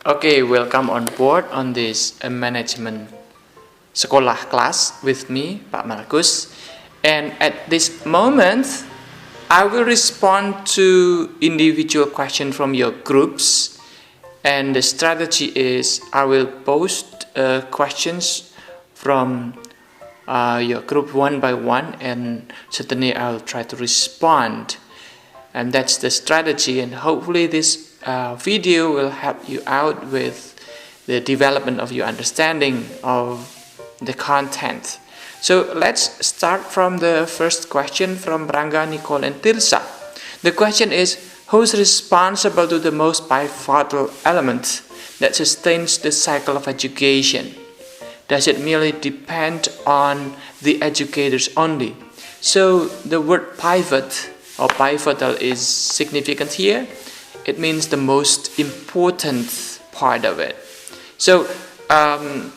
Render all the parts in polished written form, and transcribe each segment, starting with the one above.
Okay, welcome on board on this management sekolah class with me, Pak Markus. And at this moment, I will respond to individual questions from your groups. And the strategy is I will post questions from your group one by one, and certainly I'll try to respond. And that's the strategy, and hopefully this video will help you out with the development of your understanding of the content. So let's start from the first question from Ranga, Nicole, and Tirsa. The question is, who's responsible to the most pivotal element that sustains the cycle of education? Does it merely depend on the educators only? So the word pivot or pivotal is significant here. It means the most important part of it. So, and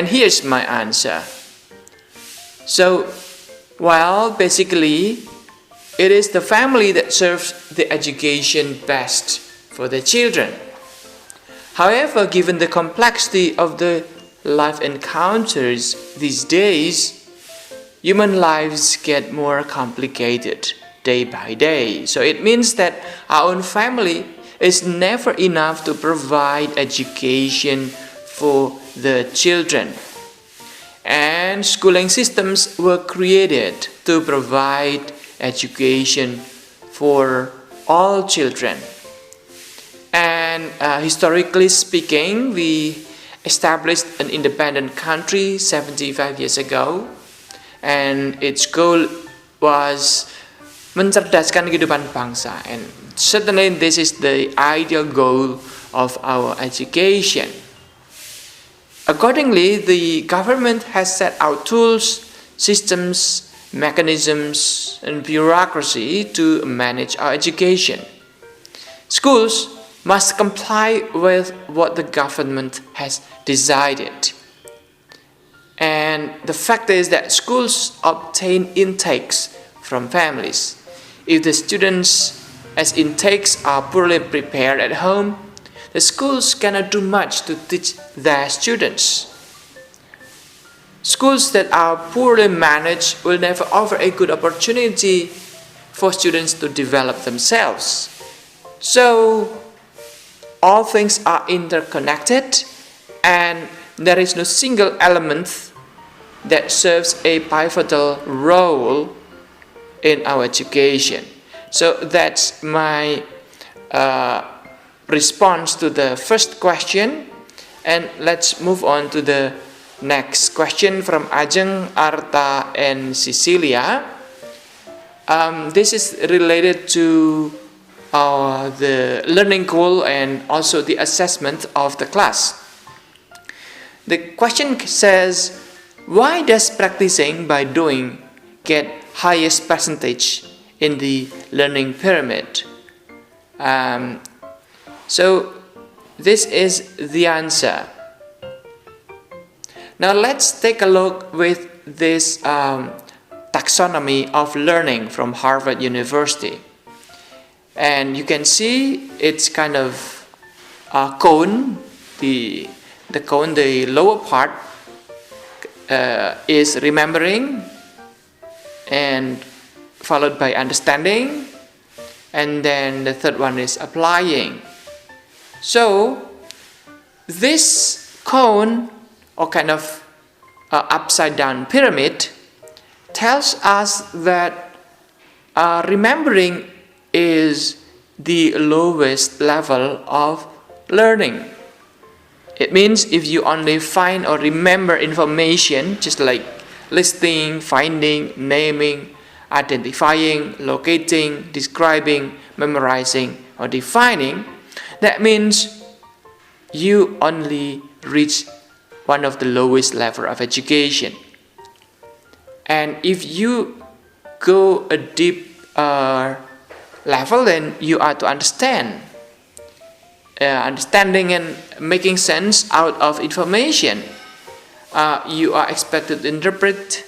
here's my answer. So, well, basically, it is the family that serves the education best for the children. However, given the complexity of the life encounters these days, human lives get more complicated day by day. So it means that our own family is never enough to provide education for the children. And schooling systems were created to provide education for all children. And historically speaking, we established an independent country 75 years ago. And its goal was mencerdaskan kehidupan bangsa, and certainly this is the ideal goal of our education. Accordingly, the government has set out tools, systems, mechanisms, and bureaucracy to manage our education. Schools must comply with what the government has decided. And the fact is that schools obtain intakes from families. If the students as intakes are poorly prepared at home, the schools cannot do much to teach their students. Schools that are poorly managed will never offer a good opportunity for students to develop themselves. So, all things are interconnected, and there is no single element that serves a pivotal role in our education. So that's my response to the first question. And let's move on to the next question from Ajeng, Arta, and Cecilia. This is related to the learning goal and also the assessment of the class. The question says, why does practicing by doing get highest percentage in the learning pyramid? So this is the answer. Now let's take a look with this Taxonomy of Learning from Harvard University. And you can see it's kind of a cone. The cone, the lower part is remembering, and followed by understanding, and then the third one is applying. So this cone, or kind of upside down pyramid, tells us that remembering is the lowest level of learning. It means if you only find or remember information, just like listing, finding, naming, identifying, locating, describing, memorizing, or defining, that means you only reach one of the lowest level of education. And if you go a deep level, then you are to understand. Understanding and making sense out of information. You are expected to interpret,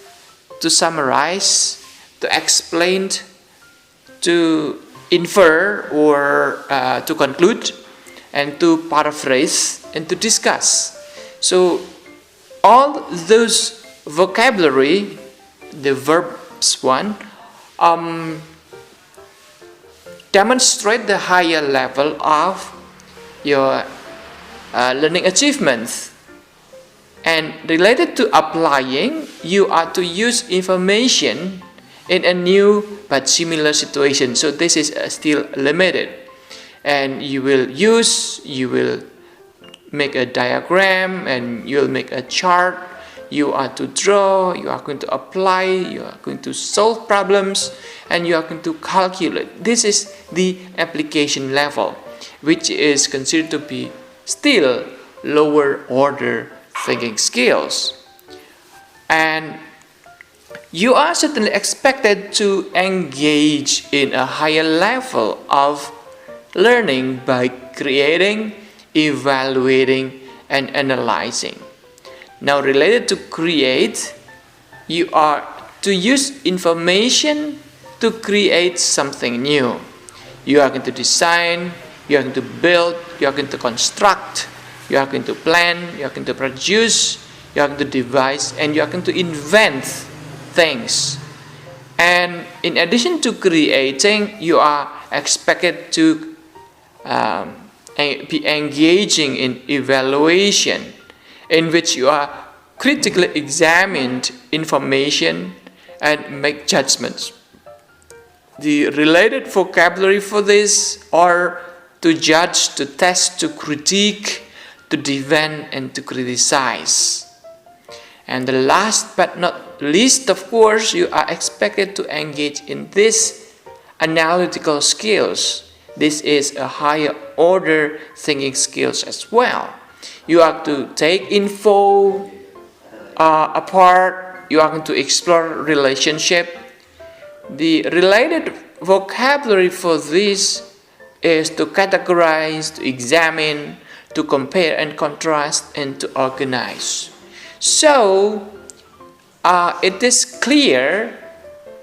to summarize, to explain, to infer, or to conclude. and to paraphrase and to discuss. So all those vocabulary, the verbs one, demonstrate the higher level of your learning achievements. And related to applying, you are to use information in a new but similar situation. So this is still limited. And you will make a diagram, and you'll make a chart. You are to draw, you are going to apply, you are going to solve problems, and you are going to calculate. This is the application level, which is considered to be still lower order thinking skills. And you are certainly expected to engage in a higher level of learning by creating, evaluating, and analyzing. Now, related to create, you are to use information to create something new. You are going to design, you are going to build, you are going to construct, you are going to plan, you are going to produce, you are going to devise, and you are going to invent things. And in addition to creating, you are expected to be engaging in evaluation, in which you are critically examined information and make judgments. The related vocabulary for this are to judge, to test, to critique, to defend, and to criticize. And the last but not least, of course, you are expected to engage in this analytical skills. This is a higher order thinking skills as well. You have to take info apart. You are going to explore relationship. The related vocabulary for this is to categorize, to examine, to compare and contrast, and to organize. So it is clear,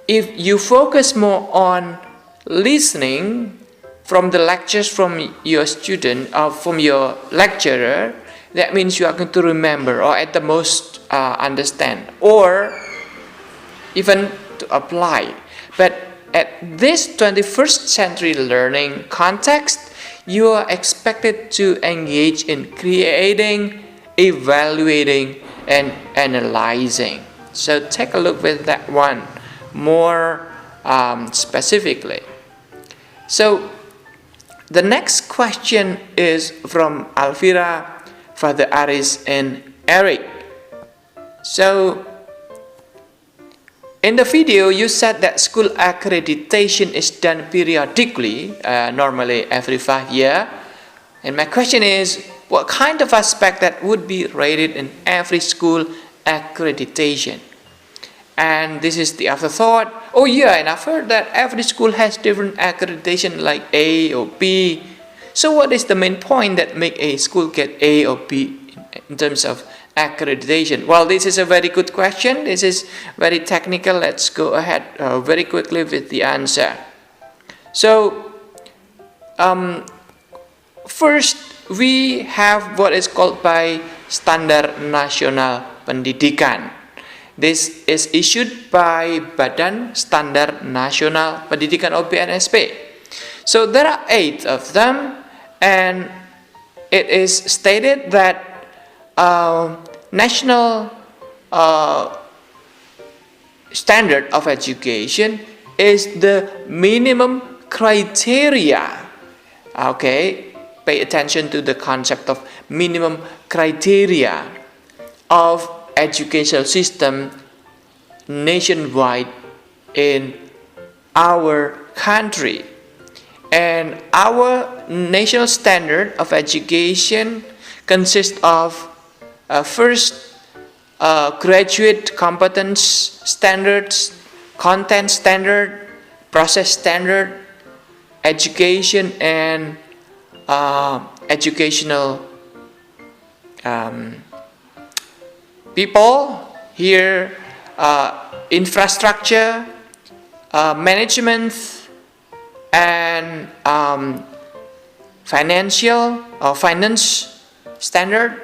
if you focus more on listening from the lectures from your student or from your lecturer, that means you are going to remember, or at the most understand, or even to apply. But at this 21st century learning context, you are expected to engage in creating, evaluating, and analyzing. So take a look with that one more specifically. So the next question is from Alvira, Father Aris, and Eric. So in the video, you said that school accreditation is done periodically, normally every 5 years. And my question is, what kind of aspect that would be rated in every school accreditation? And this is the afterthought. Oh yeah, and I've heard that every school has different accreditation like A or B. So what is the main point that make a school get A or B in terms of accreditation? Well, this is a very good question. This is very technical. Let's go ahead very quickly with the answer. So first, we have what is called by Standar Nasional Pendidikan. This is issued by Badan Standar Nasional Pendidikan or BNSP. So there are 8 of them, and it is stated that national standard of education is the minimum criteria. Okay, pay attention to the concept of minimum criteria of educational system nationwide in our country. And our national standard of education consists of first, graduate competence standards, content standard, process standard, education, and educational people. Here, infrastructure, management, and financial or finance standard,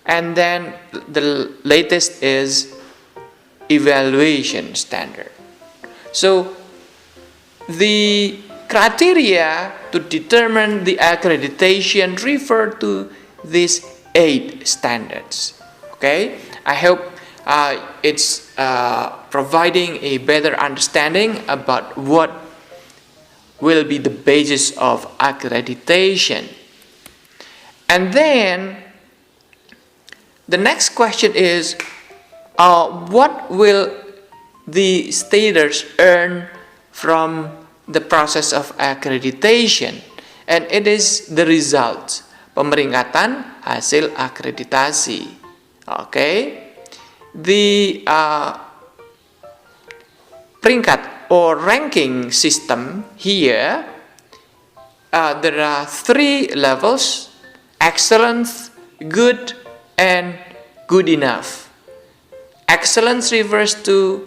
and then the latest is evaluation standard. So the criteria to determine the accreditation refer to these 8 standards. Okay, I hope it's providing a better understanding about what will be the basis of accreditation. And then the next question is, what will the status earn from the process of accreditation? And it is the result, pemeringkatan hasil akreditasi. Okay, the peringkat or ranking system here, there are 3 levels: excellence, good, and good enough. Excellence refers to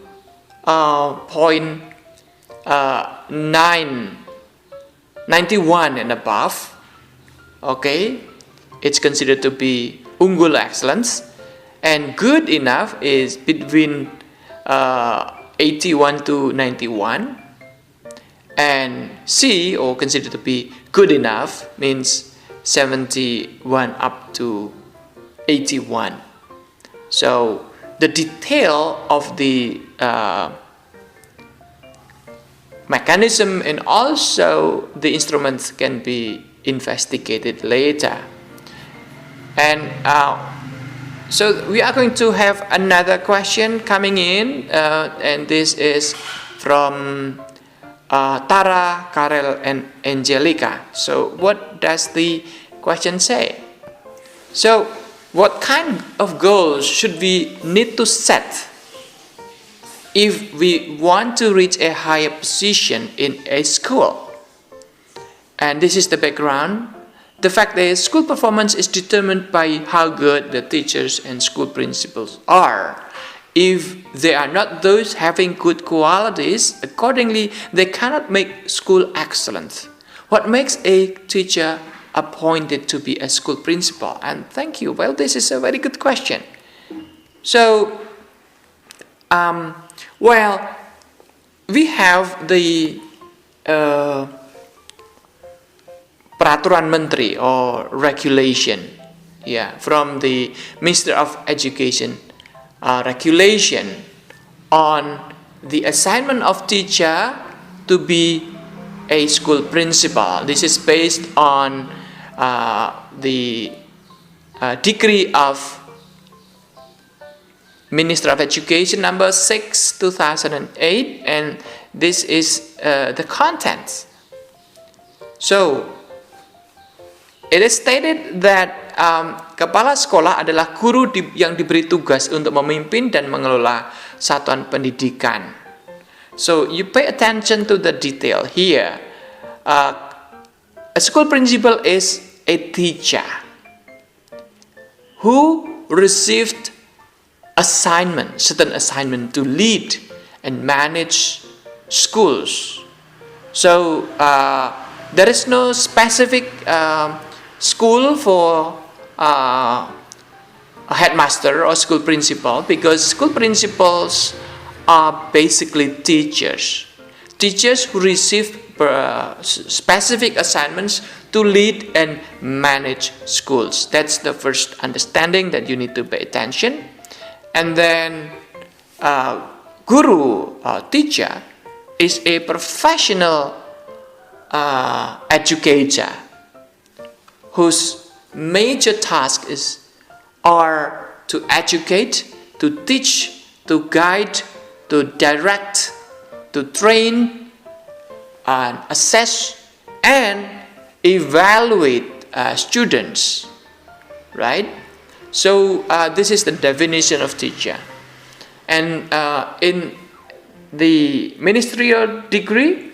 point 91 and above. Okay, it's considered to be unggul excellence, and good enough is between 81 to 91, and C, or considered to be good enough, means 71 up to 81. So the detail of the mechanism and also the instruments can be investigated later. And so we are going to have another question coming in, and this is from Tara, Karel, and Angelica. So what does the question say? So what kind of goals should we need to set if we want to reach a higher position in a school? And this is the background. The fact that school performance is determined by how good the teachers and school principals are. If they are not those having good qualities, accordingly, they cannot make school excellent. What makes a teacher appointed to be a school principal? And thank you. Well, this is a very good question. So, we have the Peraturan Menteri or regulation, from the Minister of Education, regulation on the assignment of teacher to be a school principal. This is based on the decree of Minister of Education number 6 2008, and this is the content. So it is stated that kepala sekolah adalah guru yang diberi tugas untuk memimpin dan mengelola satuan pendidikan. So you pay attention to the detail here. A school principal is a teacher who received certain assignment to lead and manage schools. So there is no specific school for a headmaster or school principal, because school principals are basically teachers who receive specific assignments to lead and manage schools. That's the first understanding that you need to pay attention. And then guru, teacher, is a professional educator whose major task are to educate, to teach, to guide, to direct, to train, and assess, and evaluate students, right? So this is the definition of teacher. And in the ministerial decree,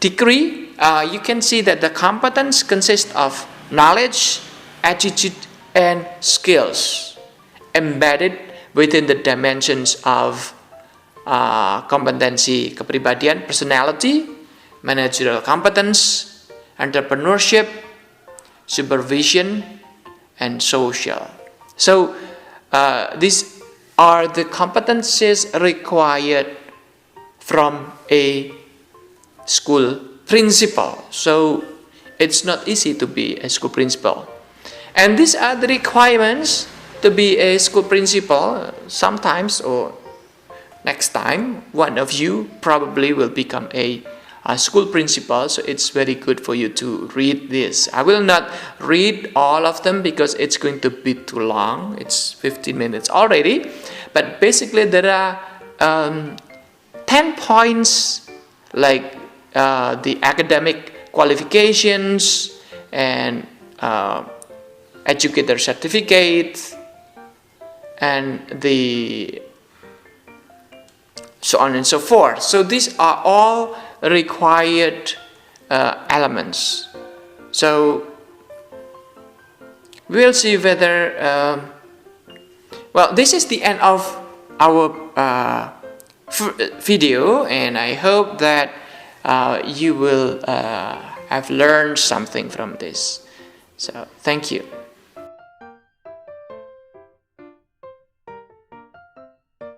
you can see that the competence consists of knowledge, attitude, and skills embedded within the dimensions of kompetensi kepribadian, personality, managerial competence, entrepreneurship, supervision, and social. So these are the competencies required from a school principal. So it's not easy to be a school principal. And these are the requirements to be a school principal. Sometimes or next time, one of you probably will become a school principal, so it's very good for you to read this. I will not read all of them because it's going to be too long. It's 15 minutes already. But basically there are 10 points like the academic qualifications and educator certificate and the so on and so forth. So these are all required elements. So we'll see whether well, this is the end of our video, and I hope that you will have learned something from this. So thank you.